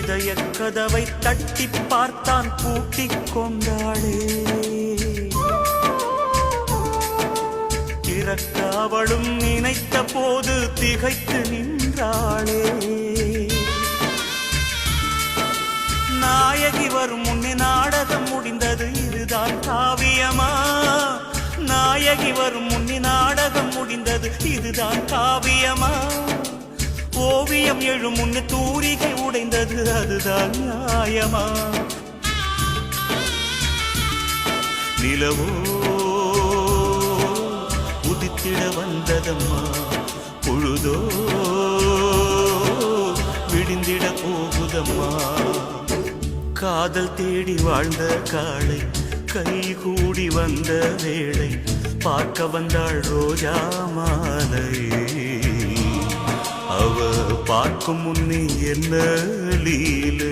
இதய கதவை தட்டி பார்த்தான் பூட்டிக் கொண்டாளே. திறக்க அவளும் நினைத்த போது திகைத்து நின்றாளே. நாயகி வரும் முன்னே நாடகம் முடிந்தது, இதுதான் காவியமா? நாயகி வரும் முன்னே நாடகம் முடிந்தது, இதுதான் காவியமா? ஓவியம் எழும் முன்னே தூரிகை உடைந்தது, அதுதான் நியாயமா? நிலவோ உதித்திட வந்ததம்மா, பொழுதோ விடிந்திட போகுதம்மா. காதல் தேடி வாழ்ந்த காளை கைகூடி வந்த வேளை, பார்க்க வந்தாள் ரோஜா மாலை. அவ பார்க்கும் முன்னே என்ன லீலை.